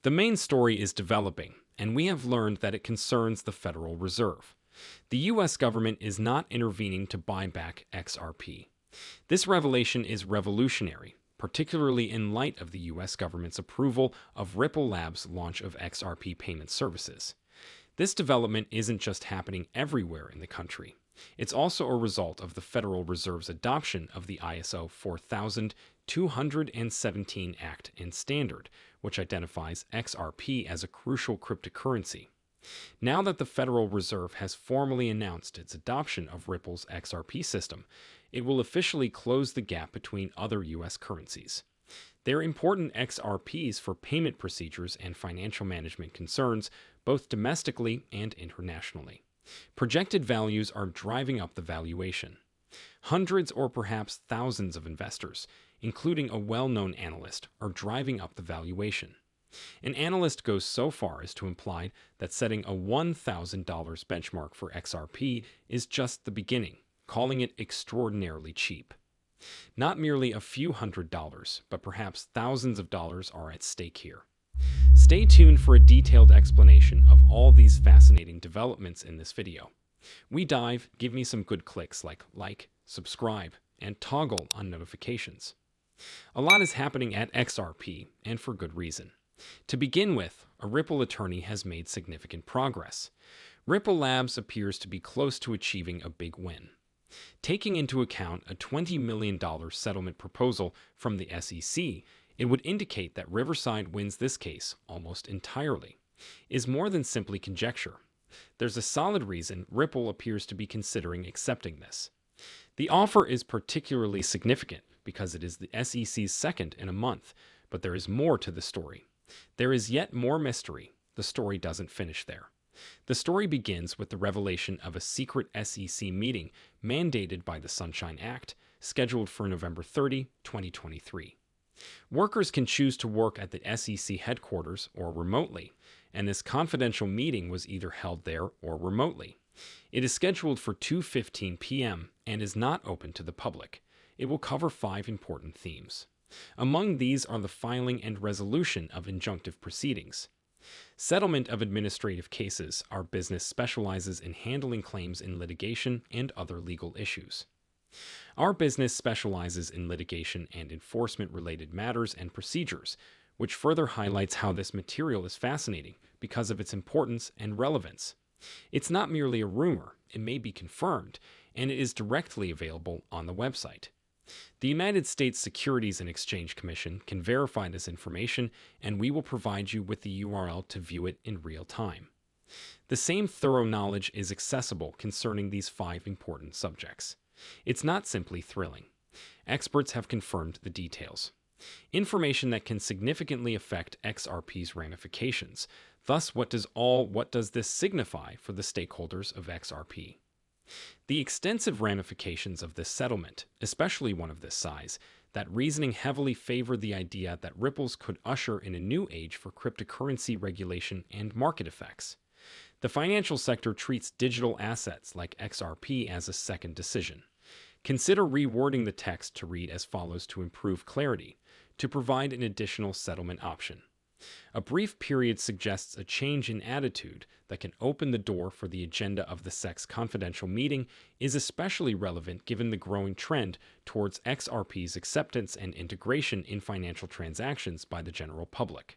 The main story is developing, and we have learned that it concerns the Federal Reserve. The U.S. government is not intervening to buy back XRP. This revelation is revolutionary, particularly in light of the U.S. government's approval of Ripple Labs' launch of XRP payment services. This development isn't just happening everywhere in the country. It's also a result of the Federal Reserve's adoption of the ISO 4217 Act and Standard, which identifies XRP as a crucial cryptocurrency. Now that the Federal Reserve has formally announced its adoption of Ripple's XRP system, it will officially close the gap between other U.S. currencies. They're important XRPs for payment procedures and financial management concerns, both domestically and internationally. Projected values are driving up the valuation. Hundreds or perhaps thousands of investors, including a well-known analyst, are driving up the valuation. An analyst goes so far as to imply that setting a $1,000 benchmark for XRP is just the beginning, calling it extraordinarily cheap. Not merely a few $100s, but perhaps thousands of dollars are at stake here. Stay tuned for a detailed explanation of all these fascinating developments in this video. Give me some good clicks like, subscribe, and toggle on notifications. A lot is happening at XRP, and for good reason. To begin with, a Ripple attorney has made significant progress. Ripple Labs appears to be close to achieving a big win. Taking into account a $20 million settlement proposal from the SEC, it would indicate that Riverside wins this case almost entirely. Is more than simply conjecture. There's a solid reason Ripple appears to be considering accepting this. The offer is particularly significant because it is the SEC's second in a month, but there is more to the story. There is yet more mystery. The story doesn't finish there. The story begins with the revelation of a secret SEC meeting mandated by the Sunshine Act, scheduled for November 30, 2023. Workers can choose to work at the SEC headquarters or remotely, and this confidential meeting was either held there or remotely. It is scheduled for 2:15 p.m. and is not open to the public. It will cover 5 important themes. Among these are the filing and resolution of injunctive proceedings, settlement of administrative cases. Our business specializes in handling claims in litigation and other legal issues. Our business specializes in litigation and enforcement-related matters and procedures, which further highlights how this material is fascinating because of its importance and relevance. It's not merely a rumor, it may be confirmed, and it is directly available on the website. The United States Securities and Exchange Commission can verify this information, and we will provide you with the URL to view it in real time. The same thorough knowledge is accessible concerning these 5 important subjects. It's not simply thrilling. Experts have confirmed the details. Information that can significantly affect XRP's ramifications. Thus, what does this signify for the stakeholders of XRP? The extensive ramifications of this settlement, especially one of this size, that reasoning heavily favored the idea that Ripples could usher in a new age for cryptocurrency regulation and market effects. The financial sector treats digital assets like XRP as a second decision. Consider rewording the text to read as follows to improve clarity, to provide an additional settlement option. A brief period suggests a change in attitude that can open the door for the agenda of the SEC's confidential meeting is especially relevant given the growing trend towards XRP's acceptance and integration in financial transactions by the general public.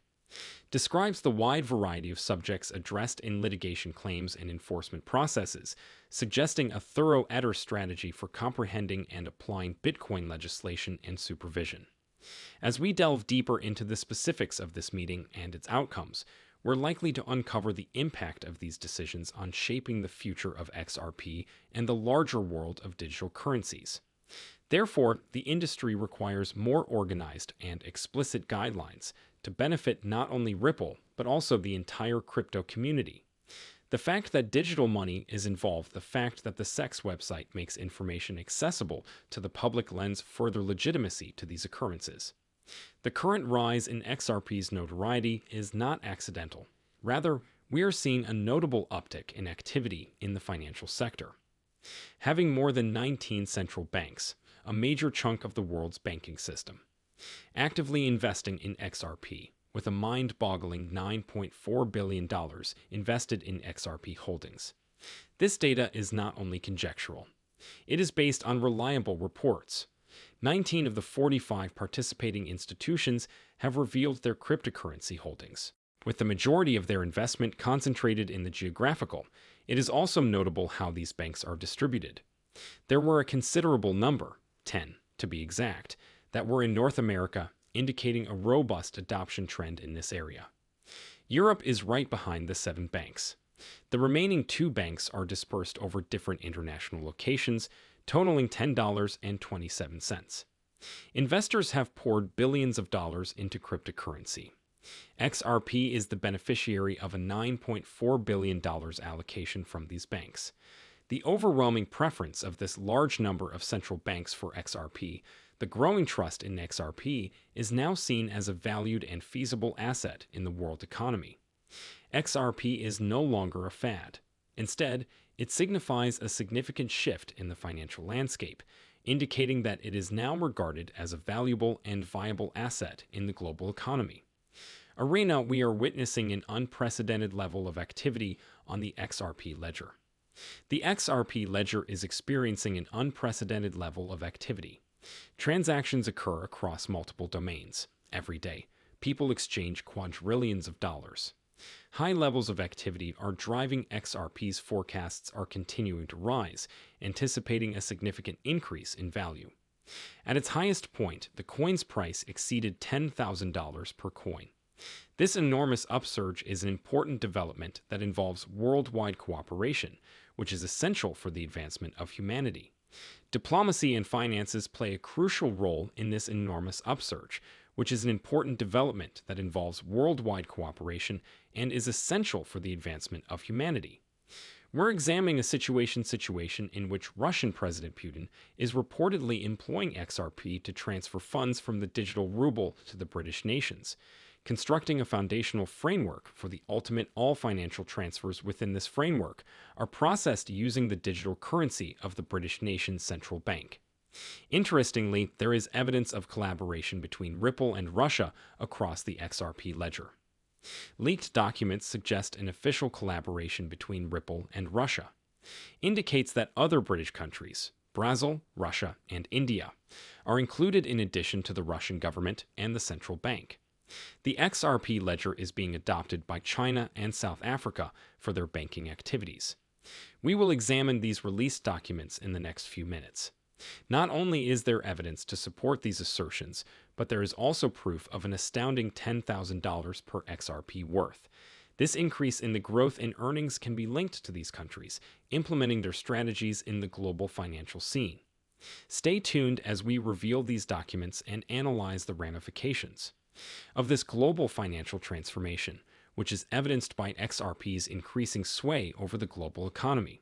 Describes the wide variety of subjects addressed in litigation claims and enforcement processes, suggesting a thorough EDR strategy for comprehending and applying Bitcoin legislation and supervision. As we delve deeper into the specifics of this meeting and its outcomes, we're likely to uncover the impact of these decisions on shaping the future of XRP and the larger world of digital currencies. Therefore, the industry requires more organized and explicit guidelines to benefit not only Ripple, but also the entire crypto community. The fact that digital money is involved, the fact that the SEC's website makes information accessible to the public lends further legitimacy to these occurrences. The current rise in XRP's notoriety is not accidental. Rather, we are seeing a notable uptick in activity in the financial sector. Having more than 19 central banks, a major chunk of the world's banking system, actively investing in XRP, with a mind-boggling $9.4 billion invested in XRP holdings. This data is not only conjectural. It is based on reliable reports. 19 of the 45 participating institutions have revealed their cryptocurrency holdings, with the majority of their investment concentrated in the geographical. It is also notable how these banks are distributed. There were a considerable number, 10 to be exact, that were in North America, indicating a robust adoption trend in this area. Europe is right behind the 7 banks. The remaining 2 banks are dispersed over different international locations, totaling $10.27. Investors have poured billions of dollars into cryptocurrency. XRP is the beneficiary of a $9.4 billion allocation from these banks. The overwhelming preference of this large number of central banks for XRP, the growing trust in XRP, is now seen as a valued and feasible asset in the world economy. XRP is no longer a fad. Instead, it signifies a significant shift in the financial landscape, indicating that it is now regarded as a valuable and viable asset in the global economy. We are witnessing an unprecedented level of activity on the XRP ledger. The XRP ledger is experiencing an unprecedented level of activity. Transactions occur across multiple domains. Every day, people exchange quadrillions of dollars. High levels of activity are driving XRP's forecasts are continuing to rise, anticipating a significant increase in value. At its highest point, the coin's price exceeded $10,000 per coin. This enormous upsurge is an important development that involves worldwide cooperation, which is essential for the advancement of humanity. Diplomacy and finances play a crucial role in this enormous upsurge, which is an important development that involves worldwide cooperation and is essential for the advancement of humanity. We're examining a situation in which Russian President Putin is reportedly employing XRP to transfer funds from the digital ruble to the British nations, constructing a foundational framework for the ultimate all financial transfers within this framework are processed using the digital currency of the British nation's central bank. Interestingly, there is evidence of collaboration between Ripple and Russia across the XRP ledger. Leaked documents suggest an official collaboration between Ripple and Russia. Indicates that other British countries, Brazil, Russia, and India, are included in addition to the Russian government and the central bank. The XRP ledger is being adopted by China and South Africa for their banking activities. We will examine these released documents in the next few minutes. Not only is there evidence to support these assertions, but there is also proof of an astounding $10,000 per XRP worth. This increase in the growth in earnings can be linked to these countries implementing their strategies in the global financial scene. Stay tuned as we reveal these documents and analyze the ramifications of this global financial transformation, which is evidenced by XRP's increasing sway over the global economy.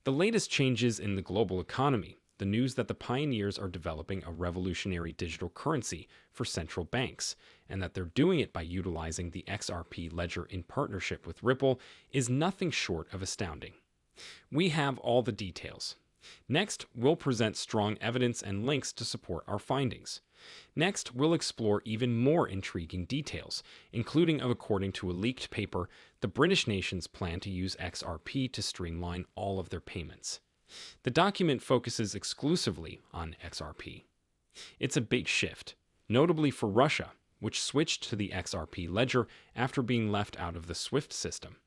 The latest changes in the global economy, the news that the pioneers are developing a revolutionary digital currency for central banks, and that they're doing it by utilizing the XRP ledger in partnership with Ripple, is nothing short of astounding. We have all the details. Next, we'll present strong evidence and links to support our findings. Next, we'll explore even more intriguing details, including according to a leaked paper, the British nations plan to use XRP to streamline all of their payments. The document focuses exclusively on XRP. It's a big shift, notably for Russia, which switched to the XRP ledger after being left out of the SWIFT system.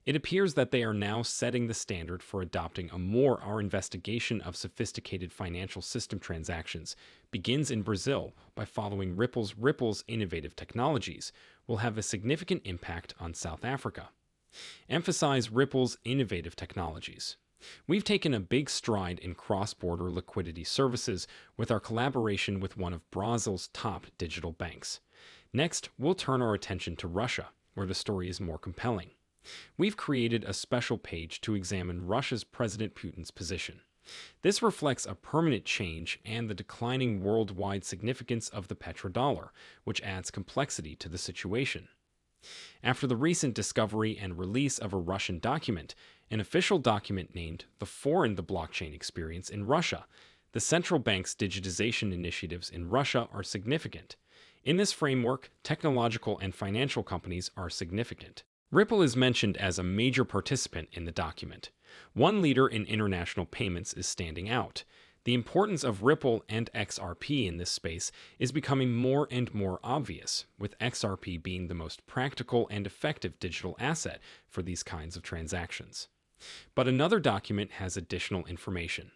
It appears that they are now setting the standard for adopting our investigation of sophisticated financial system transactions begins in Brazil by following Ripple's innovative technologies will have a significant impact on South Africa. Emphasize Ripple's innovative technologies. We've taken a big stride in cross-border liquidity services with our collaboration with one of Brazil's top digital banks. Next, we'll turn our attention to Russia, where the story is more compelling. We've created a special page to examine Russia's President Putin's position. This reflects a permanent change and the declining worldwide significance of the petrodollar, which adds complexity to the situation. After the recent discovery and release of a Russian document, an official document named the Blockchain Experience in Russia, the central bank's digitization initiatives in Russia are significant. In this framework, technological and financial companies are significant. Ripple is mentioned as a major participant in the document. One leader in international payments is standing out. The importance of Ripple and XRP in this space is becoming more and more obvious, with XRP being the most practical and effective digital asset for these kinds of transactions. But another document has additional information.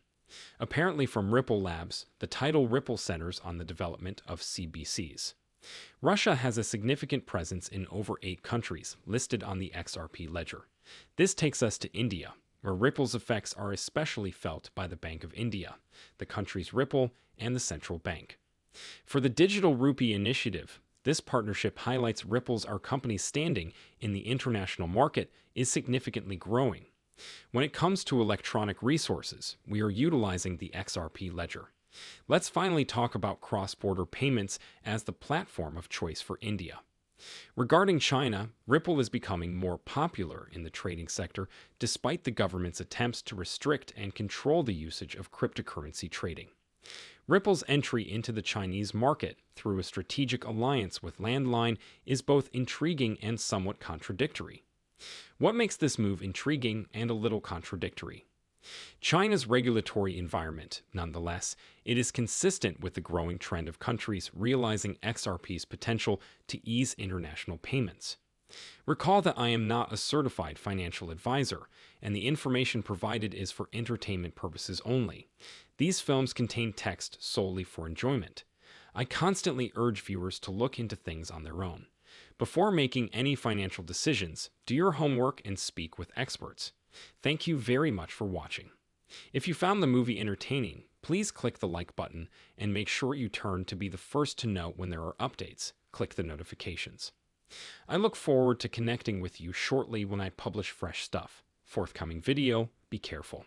Apparently from Ripple Labs, the title Ripple centers on the development of CBCs. Russia has a significant presence in over 8 countries listed on the XRP ledger. This takes us to India, where Ripple's effects are especially felt by the Bank of India, the country's Ripple, and the central bank. For the Digital Rupee Initiative, this partnership highlights Ripple's our company's standing in the international market is significantly growing. When it comes to electronic resources, we are utilizing the XRP ledger. Let's finally talk about cross-border payments as the platform of choice for India. Regarding China, Ripple is becoming more popular in the trading sector despite the government's attempts to restrict and control the usage of cryptocurrency trading. Ripple's entry into the Chinese market through a strategic alliance with Landline is both intriguing and somewhat contradictory. What makes this move intriguing and a little contradictory? China's regulatory environment, nonetheless, it is consistent with the growing trend of countries realizing XRP's potential to ease international payments. Recall that I am not a certified financial advisor, and the information provided is for entertainment purposes only. These films contain text solely for enjoyment. I constantly urge viewers to look into things on their own. Before making any financial decisions, do your homework and speak with experts. Thank you very much for watching. If you found the movie entertaining, please click the like button and make sure you turn to be the first to know when there are updates. Click the notifications. I look forward to connecting with you shortly when I publish fresh stuff. Forthcoming video, be careful.